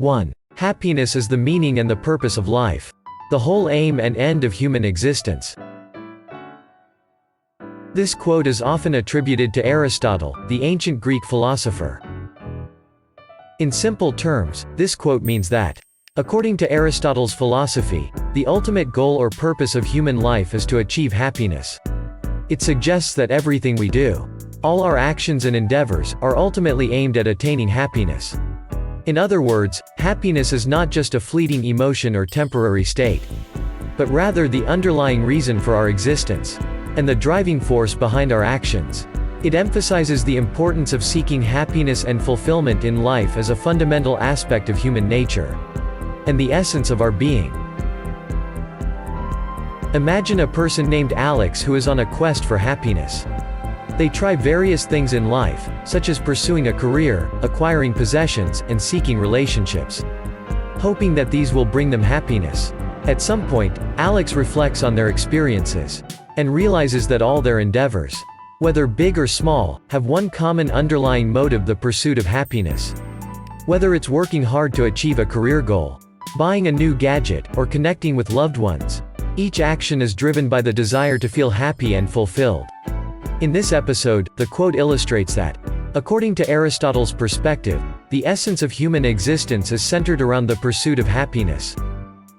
1. Happiness is the meaning and the purpose of life. The whole aim and end of human existence. This quote is often attributed to Aristotle, the ancient Greek philosopher. In simple terms, this quote means that, according to Aristotle's philosophy, the ultimate goal or purpose of human life is to achieve happiness. It suggests that everything we do, all our actions and endeavors, are ultimately aimed at attaining happiness. In other words, happiness is not just a fleeting emotion or temporary state, but rather the underlying reason for our existence, and the driving force behind our actions. It emphasizes the importance of seeking happiness and fulfillment in life as a fundamental aspect of human nature, and the essence of our being. Imagine a person named Alex who is on a quest for happiness. They try various things in life, such as pursuing a career, acquiring possessions, and seeking relationships, hoping that these will bring them happiness. At some point, Alex reflects on their experiences, and realizes that all their endeavors, whether big or small, have one common underlying motive: the pursuit of happiness. Whether it's working hard to achieve a career goal, buying a new gadget, or connecting with loved ones, each action is driven by the desire to feel happy and fulfilled. In this episode, the quote illustrates that, according to Aristotle's perspective, the essence of human existence is centered around the pursuit of happiness.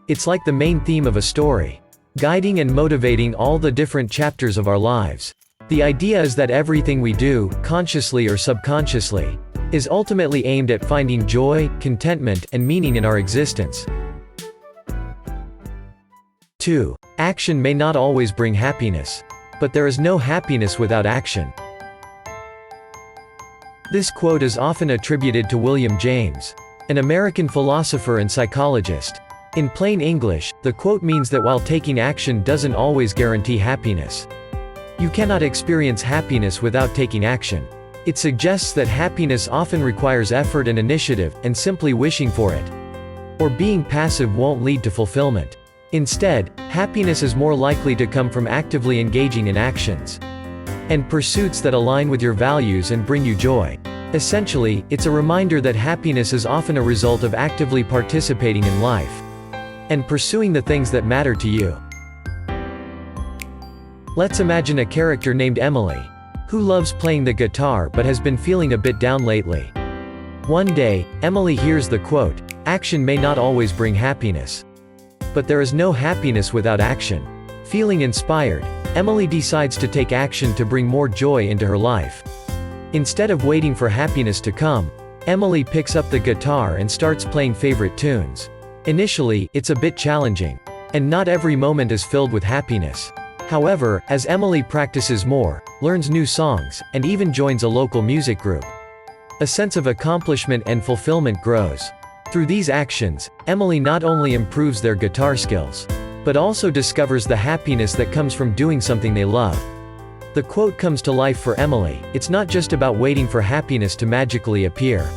It's like the main theme of a story, guiding and motivating all the different chapters of our lives. The idea is that everything we do, consciously or subconsciously, is ultimately aimed at finding joy, contentment, and meaning in our existence. 2. Action may not always bring happiness. But there is no happiness without action. This quote is often attributed to William James, an American philosopher and psychologist. In plain English, the quote means that while taking action doesn't always guarantee happiness, you cannot experience happiness without taking action. It suggests that happiness often requires effort and initiative, and simply wishing for it, or being passive, won't lead to fulfillment. Instead, happiness is more likely to come from actively engaging in actions and pursuits that align with your values and bring you joy. Essentially, it's a reminder that happiness is often a result of actively participating in life and pursuing the things that matter to you. Let's imagine a character named Emily, who loves playing the guitar but has been feeling a bit down lately. One day, Emily hears the quote, "Action may not always bring happiness. But there is no happiness without action." Feeling inspired, Emily decides to take action to bring more joy into her life. Instead of waiting for happiness to come, Emily picks up the guitar and starts playing favorite tunes. Initially, it's a bit challenging, and not every moment is filled with happiness. However, as Emily practices more, learns new songs, and even joins a local music group, a sense of accomplishment and fulfillment grows. Through these actions, Emily not only improves their guitar skills, but also discovers the happiness that comes from doing something they love. The quote comes to life for Emily. It's not just about waiting for happiness to magically appear,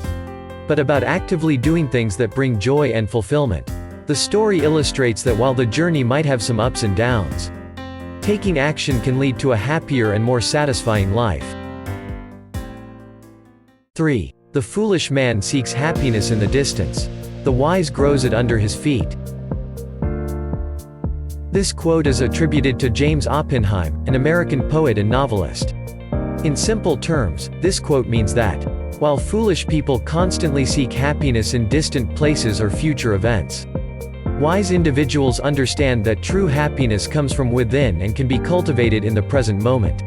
but about actively doing things that bring joy and fulfillment. The story illustrates that while the journey might have some ups and downs, taking action can lead to a happier and more satisfying life. 3. The foolish man seeks happiness in the distance. The wise grows it under his feet. This quote is attributed to James Oppenheim, an American poet and novelist. In simple terms, this quote means that, while foolish people constantly seek happiness in distant places or future events, wise individuals understand that true happiness comes from within and can be cultivated in the present moment.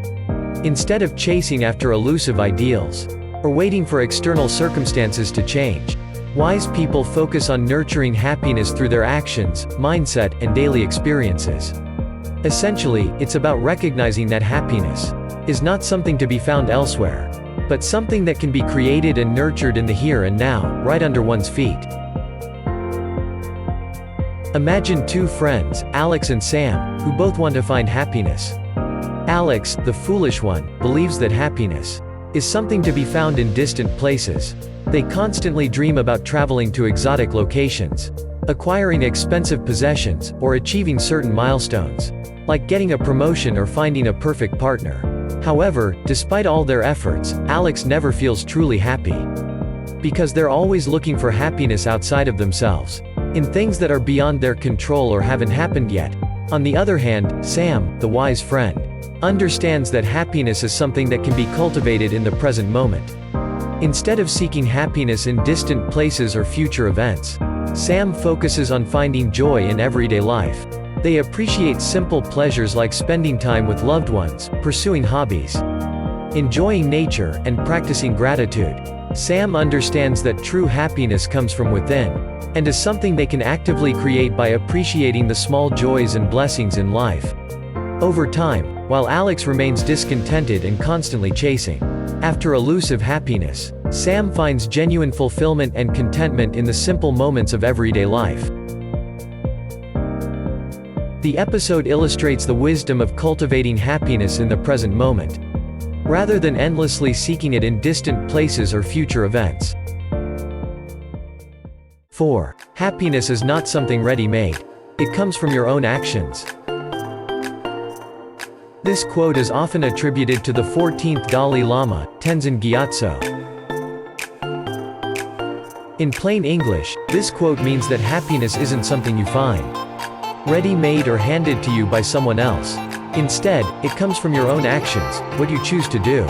Instead of chasing after elusive ideals, or waiting for external circumstances to change, wise people focus on nurturing happiness through their actions, mindset, and daily experiences. Essentially, it's about recognizing that happiness is not something to be found elsewhere, but something that can be created and nurtured in the here and now, right under one's feet. Imagine two friends, Alex and Sam, who both want to find happiness. Alex, the foolish one, believes that happiness is something to be found in distant places. They constantly dream about traveling to exotic locations, acquiring expensive possessions, or achieving certain milestones, like getting a promotion or finding a perfect partner. However, despite all their efforts, Alex never feels truly happy. because they're always looking for happiness outside of themselves, in things that are beyond their control or haven't happened yet. On the other hand, Sam, the wise friend, understands that happiness is something that can be cultivated in the present moment. Instead of seeking happiness in distant places or future events, Sam focuses on finding joy in everyday life. They appreciate simple pleasures like spending time with loved ones, pursuing hobbies, enjoying nature, and practicing gratitude. Sam understands that true happiness comes from within, and is something they can actively create by appreciating the small joys and blessings in life. Over time, while Alex remains discontented and constantly chasing after elusive happiness, Sam finds genuine fulfillment and contentment in the simple moments of everyday life. The episode illustrates the wisdom of cultivating happiness in the present moment, rather than endlessly seeking it in distant places or future events. 4. Happiness is not something ready-made. It comes from your own actions. This quote is often attributed to the 14th Dalai Lama, Tenzin Gyatso. In plain English, this quote means that happiness isn't something you find ready-made or handed to you by someone else. Instead, it comes from your own actions, what you choose to do,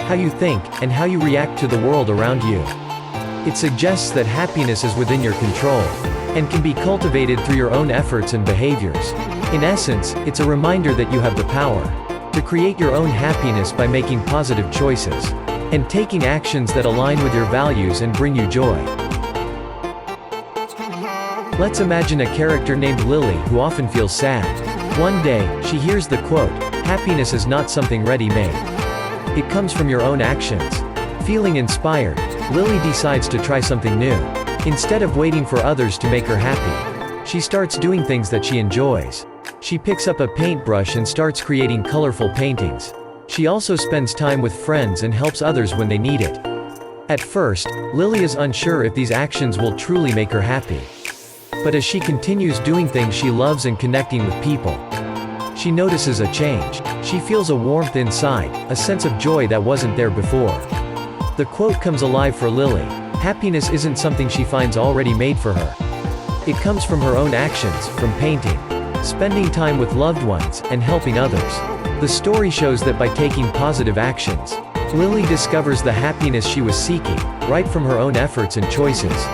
how you think, and how you react to the world around you. It suggests that happiness is within your control, and can be cultivated through your own efforts and behaviors. In essence, it's a reminder that you have the power to create your own happiness by making positive choices, and taking actions that align with your values and bring you joy. Let's imagine a character named Lily who often feels sad. One day, she hears the quote, "Happiness is not something ready-made. It comes from your own actions." Feeling inspired, Lily decides to try something new. Instead of waiting for others to make her happy, she starts doing things that she enjoys. She picks up a paintbrush and starts creating colorful paintings. She also spends time with friends and helps others when they need it. At first, Lily is unsure if these actions will truly make her happy. But as she continues doing things she loves and connecting with people, she notices a change. She feels a warmth inside, a sense of joy that wasn't there before. The quote comes alive for Lily. Happiness isn't something she finds already made for her. It comes from her own actions, from painting, spending time with loved ones, and helping others. The story shows that by taking positive actions, Lily discovers the happiness she was seeking, right from her own efforts and choices.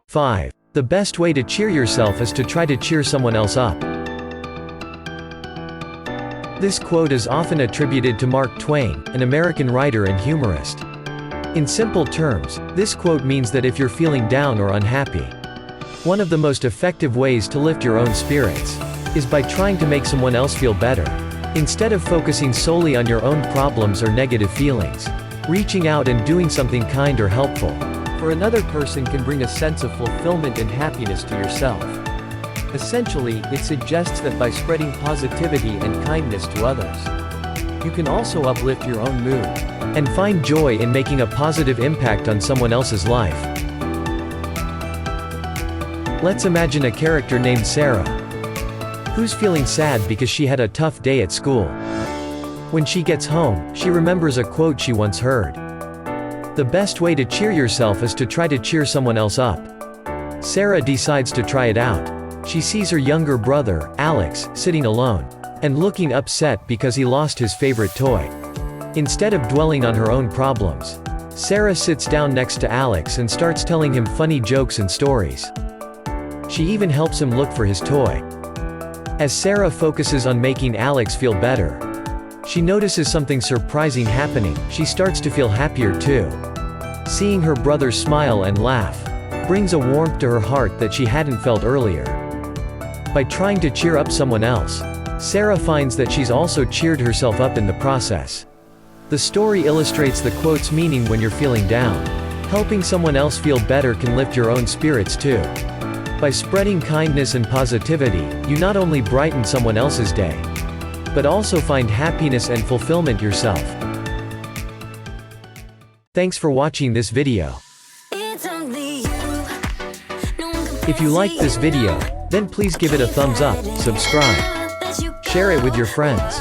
5. The best way to cheer yourself is to try to cheer someone else up. This quote is often attributed to Mark Twain, an American writer and humorist. In simple terms, this quote means that if you're feeling down or unhappy, one of the most effective ways to lift your own spirits is by trying to make someone else feel better. Instead of focusing solely on your own problems or negative feelings, reaching out and doing something kind or helpful for another person can bring a sense of fulfillment and happiness to yourself. Essentially, it suggests that by spreading positivity and kindness to others, you can also uplift your own mood and find joy in making a positive impact on someone else's life. Let's imagine a character named Sarah, who's feeling sad because she had a tough day at school. When she gets home, she remembers a quote she once heard. The best way to cheer yourself is to try to cheer someone else up. Sarah decides to try it out. She sees her younger brother, Alex, sitting alone and looking upset because he lost his favorite toy. Instead of dwelling on her own problems, Sarah sits down next to Alex and starts telling him funny jokes and stories. She even helps him look for his toy. As Sarah focuses on making Alex feel better, she notices something surprising happening. She starts to feel happier too. Seeing her brother smile and laugh brings a warmth to her heart that she hadn't felt earlier. By trying to cheer up someone else, Sarah finds that she's also cheered herself up in the process. The story illustrates the quote's meaning. When you're feeling down, helping someone else feel better can lift your own spirits too. By spreading kindness and positivity, you not only brighten someone else's day, but also find happiness and fulfillment yourself. Thanks for watching this video. If you liked this video, then please give it a thumbs up, subscribe, share it with your friends.